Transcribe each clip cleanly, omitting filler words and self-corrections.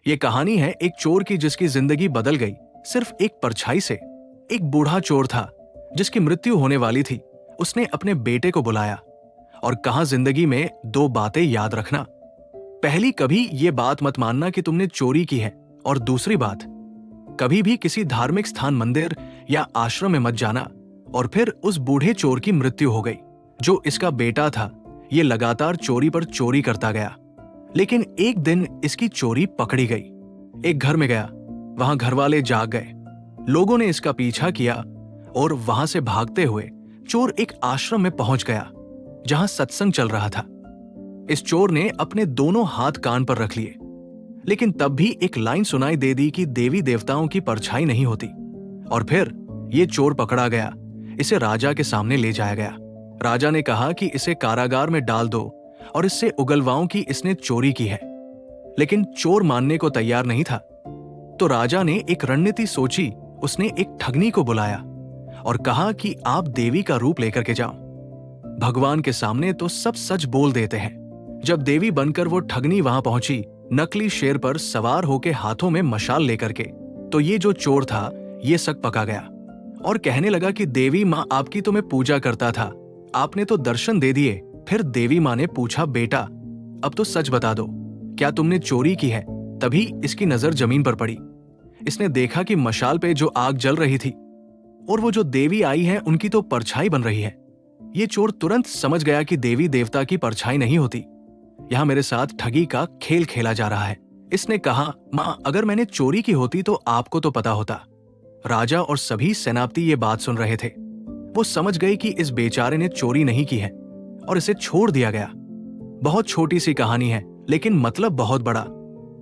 ये कहानी है एक चोर की जिसकी जिंदगी बदल गई सिर्फ एक परछाई से। एक बूढ़ा चोर था जिसकी मृत्यु होने वाली थी। उसने अपने बेटे को बुलाया और कहा, जिंदगी में दो बातें याद रखना। पहली, कभी ये बात मत मानना कि तुमने चोरी की है, और दूसरी बात, कभी भी किसी धार्मिक स्थान, मंदिर या आश्रम में मत जाना। और फिर उस बूढ़े चोर की मृत्यु हो गई। जो इसका बेटा था, ये लगातार चोरी पर चोरी करता गया, लेकिन एक दिन इसकी चोरी पकड़ी गई। एक घर में गया, वहां घरवाले जाग गए। लोगों ने इसका पीछा किया और वहां से भागते हुए चोर एक आश्रम में पहुंच गया जहां सत्संग चल रहा था। इस चोर ने अपने दोनों हाथ कान पर रख लिए, लेकिन तब भी एक लाइन सुनाई दे दी कि देवी देवताओं की परछाई नहीं होती। और फिर ये चोर पकड़ा गया। इसे राजा के सामने ले जाया गया। राजा ने कहा कि इसे कारागार में डाल दो और इससे उगलवाओं कि इसने चोरी की है। लेकिन चोर मानने को तैयार नहीं था। तो राजा ने एक रणनीति सोची। उसने एक ठगनी को बुलाया और कहा कि आप देवी का रूप लेकर के जाओ। भगवान के सामने तो सब सच बोल देते हैं। जब देवी बनकर वो ठगनी वहां पहुंची, नकली शेर पर सवार होके हाथों में मशाल लेकर के, तो ये जो चोर था ये सक पका गया और कहने लगा कि देवी माँ आपकी तो मैं पूजा करता था, आपने तो दर्शन दे दिए। फिर देवी माँ ने पूछा, बेटा अब तो सच बता दो, क्या तुमने चोरी की है? तभी इसकी नजर जमीन पर पड़ी। इसने देखा कि मशाल पे जो आग जल रही थी और वो जो देवी आई है उनकी तो परछाई बन रही है। ये चोर तुरंत समझ गया कि देवी देवता की परछाई नहीं होती, यहां मेरे साथ ठगी का खेल खेला जा रहा है। इसने कहा, माँ अगर मैंने चोरी की होती तो आपको तो पता होता। राजा और सभी सेनापति ये बात सुन रहे थे। वो समझ गए कि इस बेचारे ने चोरी नहीं की है और इसे छोड़ दिया गया। बहुत छोटी सी कहानी है, लेकिन मतलब बहुत बड़ा।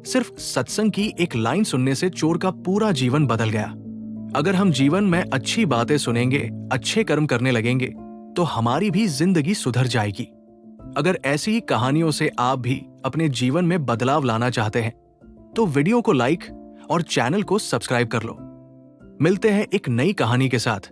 सिर्फ सत्संग की एक लाइन सुनने से चोर का पूरा जीवन बदल गया। अगर हम जीवन में अच्छी बातें सुनेंगे, अच्छे कर्म करने लगेंगे, तो हमारी भी जिंदगी सुधर जाएगी। अगर ऐसी ही कहानियों से आप भी अपने जीवन में बदलाव लाना चाहते हैं, तो वीडियो को लाइक और चैनल को सब्सक्राइब कर लो। मिलते हैं एक नई कहानी के साथ।